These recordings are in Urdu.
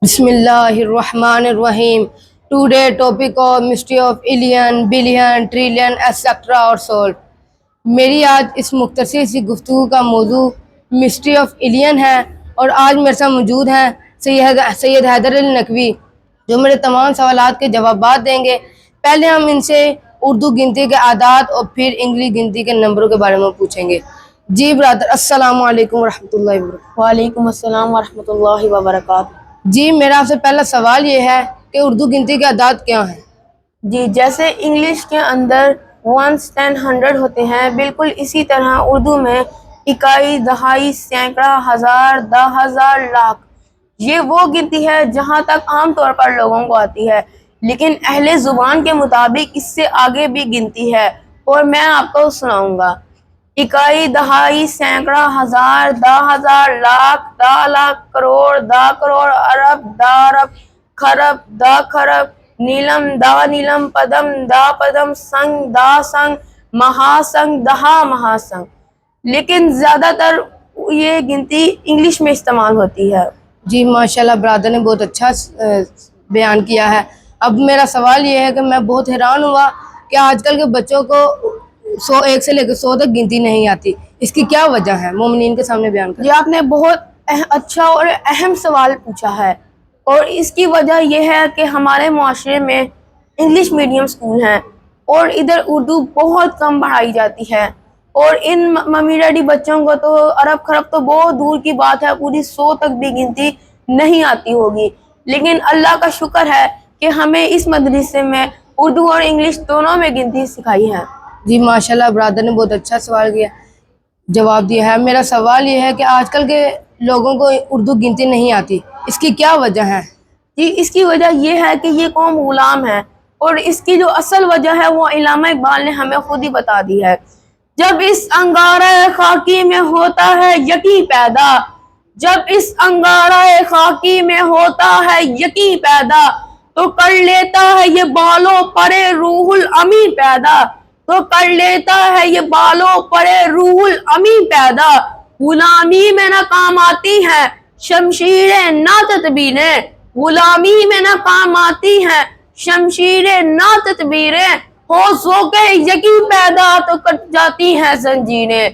بسم اللہ الرحمن الرحیم. Today topic of mystery of alien billion trillion etcetera اور سول. میری آج اس مختصر سی گفتگو کا موضوع مسٹری آف ایلین ہے، اور آج میرے ساتھ موجود ہیں سید حیدر علی نقوی، جو میرے تمام سوالات کے جوابات دیں گے. پہلے ہم ان سے اردو گنتی کے عادات اور پھر انگلش گنتی کے نمبروں کے بارے میں پوچھیں گے. جی برادر، السلام علیکم ورحمۃ اللہ وبرکاتہ. وعلیکم السلام ورحمۃ اللہ وبرکاتہ. جی، میرا آپ سے پہلا سوال یہ ہے کہ اردو گنتی کے اعداد کیا ہیں؟ جی، جیسے انگلش کے اندر 1 10 100 ہوتے ہیں، بالکل اسی طرح اردو میں اکائی، دہائی، سینکڑا، ہزار، 10,000، لاکھ، یہ وہ گنتی ہے جہاں تک عام طور پر لوگوں کو آتی ہے، لیکن اہل زبان کے مطابق اس سے آگے بھی گنتی ہے، اور میں آپ کو سناؤں گا. اکائی، دہائی، سینکڑا، ہزار، 10,000، لاکھ، 10 لاکھ، کروڑ، 10 کروڑ، ارب، 10 ارب، خرب، 10 خرب، نیلم، 10 نیلم، پدم، 10 پدم، سنگ، 10 سنگ، مہا سنگ، 10 مہا سنگ. لیکن زیادہ تر یہ گنتی انگلش میں استعمال ہوتی ہے. جی ماشاءاللہ، برادر نے بہت اچھا بیان کیا ہے. اب میرا سوال یہ ہے کہ میں بہت حیران ہوا کہ آج کل کے بچوں کو 1 سے لے کے 100 تک گنتی نہیں آتی. اس کی کیا وجہ ہے؟ مومنین کے سامنے بیان کریں. یہ آپ نے بہت اچھا اور اہم سوال پوچھا ہے، اور اس کی وجہ یہ ہے کہ ہمارے معاشرے میں انگلش میڈیم سکول ہیں اور ادھر اردو بہت کم پڑھائی جاتی ہے، اور ان ممی ڈیڈی بچوں کو تو ارب خرب تو بہت دور کی بات ہے، پوری 100 تک بھی گنتی نہیں آتی ہوگی. لیکن اللہ کا شکر ہے کہ ہمیں اس مدرسے میں اردو اور انگلش دونوں میں گنتی سکھائی ہے. جی ماشاءاللہ، برادر نے بہت اچھا سوال کیا، جواب دیا ہے. میرا سوال یہ ہے کہ آج کل کے لوگوں کو اردو گنتی نہیں آتی، اس کی کیا وجہ ہے؟ جی، اس کی وجہ یہ ہے کہ یہ قوم غلام ہے، اور اس کی جو اصل وجہ ہے وہ علامہ اقبال نے ہمیں خود ہی بتا دی ہے. جب اس انگارہ خاکی میں ہوتا ہے یقین پیدا، جب اس انگارہ خاکی میں ہوتا ہے یقین پیدا، تو کر لیتا ہے یہ بالوں پرے روح الامین پیدا، تو کر لیتا ہے یہ بالوں پرے روح الامین پیدا. غلامی میں نہ کام آتی ہے شمشیریں نہ تدبیریں، غلامی میں نہ کام آتی ہیں شمشیریں نہ تدبیریں، ہو ذوق یقین پیدا تو کٹ جاتی ہیں زنجیریں،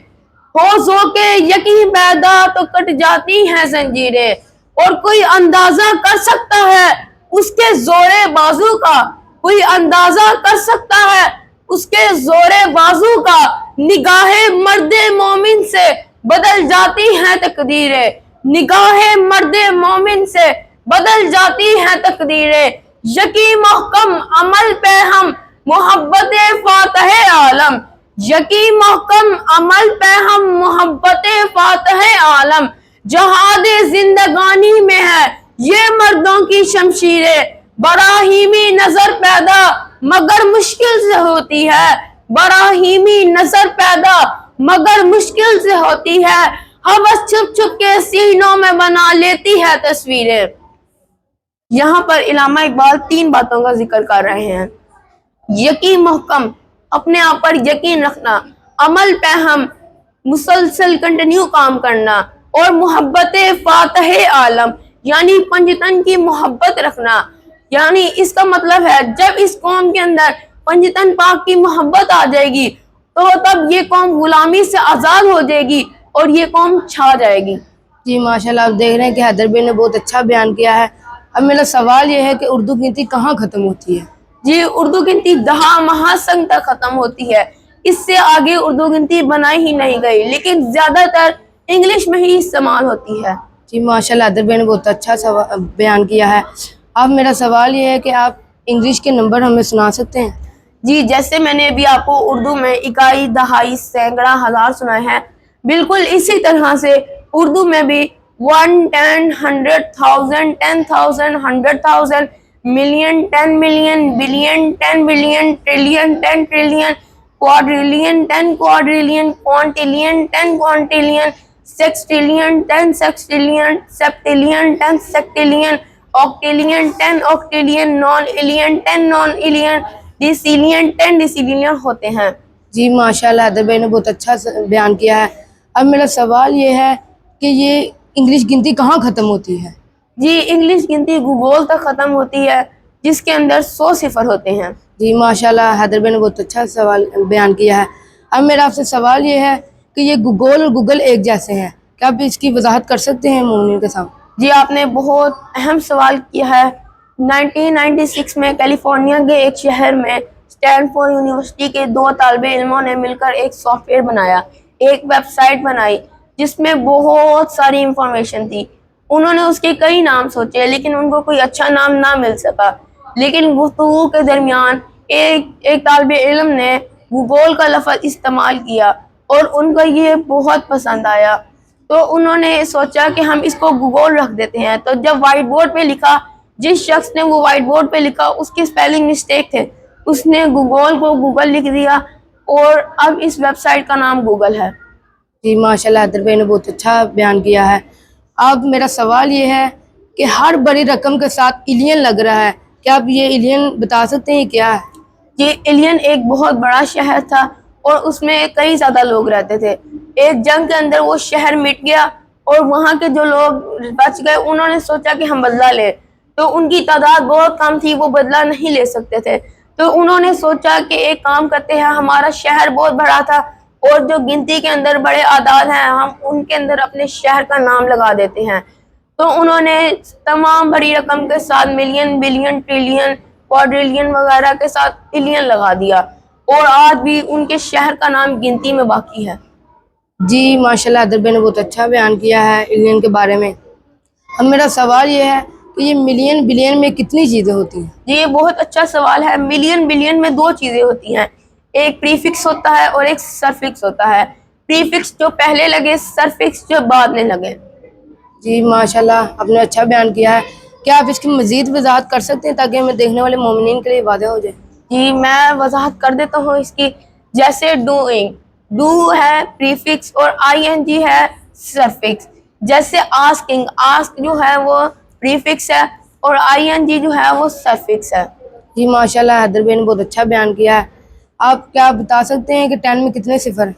ہو ذوق یقین پیدا تو کٹ جاتی ہیں زنجیریں. اور کوئی اندازہ کر سکتا ہے اس کے زور بازو کا، کوئی اندازہ کر سکتا ہے اس کے زور بازو کا، نگاہ مرد مومن سے بدل جاتی ہیں تقدیریں، نگاہ مرد مومن سے بدل جاتی ہیں تقدیریں. یقین محکم عمل پہ ہم محبت فاتح عالم، یقین محکم عمل پہ ہم محبت فاتح عالم، جہاد زندگانی میں ہے یہ مردوں کی شمشیریں، براہیمی نظر پیدا مگر مشکل سے ہوتی ہے، براہیمی نظر پیدا مگر مشکل سے ہوتی ہے، ہوس چھپ چھپ کے سینوں میں بنا لیتی ہے تصویریں. یہاں پر علامہ اقبال 3 باتوں کا ذکر کر رہے ہیں. یقین محکم، اپنے آپ پر یقین رکھنا، عمل پہ ہم مسلسل کنٹینیو کام کرنا، اور محبت فاتح عالم یعنی پنجتن کی محبت رکھنا. یعنی اس کا مطلب ہے جب اس قوم کے اندر پنجتن پاک کی محبت آ جائے گی تو تب یہ قوم غلامی سے آزاد ہو جائے گی اور یہ قوم چھا جائے گی. جی ماشاءاللہ، آپ دیکھ رہے ہیں کہ حیدر بھائی نے بہت اچھا بیان کیا ہے. اب میرا سوال یہ ہے کہ اردو گنتی کہاں ختم ہوتی ہے؟ جی، اردو گنتی 10 مہا سنگ تک ختم ہوتی ہے، اس سے آگے اردو گنتی بنائی ہی نہیں گئی، لیکن زیادہ تر انگلش میں ہی استعمال ہوتی ہے. جی ماشاءاللہ، حیدر بھائی نے بہت اچھا بیان کیا ہے. اب میرا سوال یہ ہے کہ آپ انگلش کے نمبر ہمیں سنا سکتے ہیں؟ جی، جیسے میں نے ابھی آپ کو اردو میں اکائی، دہائی، سینکڑا، ہزار سنائے ہیں، بالکل اسی طرح سے اردو میں بھی 1 10 100 1000 10,000 100,000 million 10 million billion 10 billion trillion 10 trillion quadrillion 10 quadrillion quintillion 10 quintillion sextillion 10 sextillion septillion 10 septillion octillion 10 octillion nonillion 10 nonillion decillion 10 decillion ہوتے ہیں. جی ماشاءاللہ، حیدر بھائی نے بہت اچھا بیان کیا ہے. اب میرا سوال یہ ہے کہ یہ انگلش گنتی کہاں ختم ہوتی ہے؟ جی انگلش گنتی گوگول تک ختم ہوتی ہے جس کے اندر 100 صفر ہوتے ہیں۔ جی ماشاءاللہ حیدر بھائی نے بہت اچھا سوال بیان کیا ہے۔ اب میرا آپ سے سوال یہ ہے کہ یہ گوگل اور گوگل ایک جیسے ہیں، کیا آپ اس کی وضاحت کر سکتے ہیں مومنین کے سامنے؟ جی آپ نے بہت اہم سوال کیا ہے۔ 1996 میں کیلیفورنیا کے ایک شہر میں اسٹینفورڈ یونیورسٹی کے 2 طالب علموں نے مل کر ایک سافٹ ویئر بنایا، ایک ویب سائٹ بنائی جس میں بہت ساری انفارمیشن تھی۔ انہوں نے اس کے کئی نام سوچے لیکن ان کو کوئی اچھا نام نہ مل سکا، لیکن گفتگو کے درمیان ایک طالب علم نے گوگل کا لفظ استعمال کیا اور ان کو یہ بہت پسند آیا، تو انہوں نے سوچا کہ ہم اس کو گوگل رکھ دیتے ہیں۔ تو جب وائٹ بورڈ پہ لکھا، جس شخص نے وہ وائٹ بورڈ پہ لکھا اس کی اسپیلنگ مسٹیک تھے، اس نے گوگل کو گوگل لکھ دیا اور اب اس ویب سائٹ کا نام گوگل ہے۔ جی ماشاءاللہ حیدر بھائی نے بہت اچھا بیان کیا ہے۔ اب میرا سوال یہ ہے کہ ہر بڑی رقم کے ساتھ ایلین لگ رہا ہے، کیا آپ یہ ایلین بتا سکتے ہیں کیا ہے؟ یہ ایلین ایک بہت بڑا شہر تھا اور اس میں کئی زیادہ لوگ رہتے تھے۔ ایک جنگ کے اندر وہ شہر مٹ گیا اور وہاں کے جو لوگ بچ گئے انہوں نے سوچا کہ ہم بدلہ لیں، تو ان کی تعداد بہت کم تھی، وہ بدلہ نہیں لے سکتے تھے، تو انہوں نے سوچا کہ ایک کام کرتے ہیں، ہمارا شہر بہت بڑا تھا اور جو گنتی کے اندر بڑے اعداد ہیں ہم ان کے اندر اپنے شہر کا نام لگا دیتے ہیں۔ تو انہوں نے تمام بڑی رقم کے ساتھ ملین، بلین، ٹریلین، کوادریلین وغیرہ کے ساتھ ایلین لگا دیا اور آج بھی ان کے شہر کا نام گنتی میں باقی ہے۔ جی ماشاءاللہ حیدر بھائی نے بہت اچھا بیان کیا ہے ایلین کے بارے میں۔ اب میرا سوال یہ ہے کہ یہ ملین بلین میں کتنی چیزیں ہوتی ہیں؟ جی یہ بہت اچھا سوال ہے۔ ملین بلین میں 2 چیزیں ہوتی ہیں، ایک پریفکس ہوتا ہے اور ایک سرفکس ہوتا ہے۔ پریفکس جو پہلے لگے، سرفکس جو بعد میں لگے۔ جی ماشاءاللہ آپ نے اچھا بیان کیا ہے۔ کیا آپ اس کی مزید وضاحت کر سکتے ہیں تاکہ ہمیں دیکھنے والے مومنین کے لیے واضح ہو جائے؟ جی میں وضاحت کر دیتا ہوں اس کی، جیسے ڈوئنگ، ڈو ہے پریفکس اور آئی این جی ہے سرفکس۔ جیسے آسکنگ، آسک جو ہے وہ پریفکس ہے اور آئی این جی جو ہے وہ سرفکس ہے۔ جی ماشاءاللہ حیدر بھائی نے بہت اچھا بیان کیا ہے۔ آپ کیا بتا سکتے ہیں کہ 10 میں کتنے صفر ہیں؟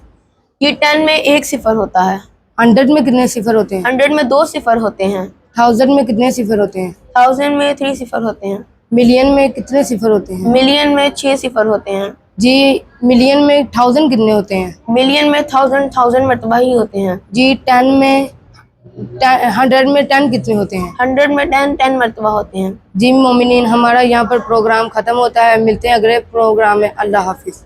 یہ 10 میں 1 صفر ہوتا ہے۔ 100 میں کتنے صفر ہوتے ہیں؟ 100 میں 2 صفر ہوتے ہیں۔ 1000 میں کتنے صفر ہوتے ہیں؟ 1000 میں 3 صفر ہوتے ہیں۔ ملین میں کتنے صفر ہوتے ہیں؟ ملین میں 6 صفر ہوتے ہیں۔ جی ملین میں 1000 کتنے ہوتے ہیں؟ ملین میں 1000 مرتبہ ہی ہوتے ہیں۔ جی 100 میں 10 کتنے ہوتے ہیں؟ 100 میں 10 مرتبہ ہوتے ہیں۔ جی مومنین، ہمارا یہاں پر پروگرام ختم ہوتا ہے، ملتے ہیں اگلے پروگرام میں۔ اللہ حافظ۔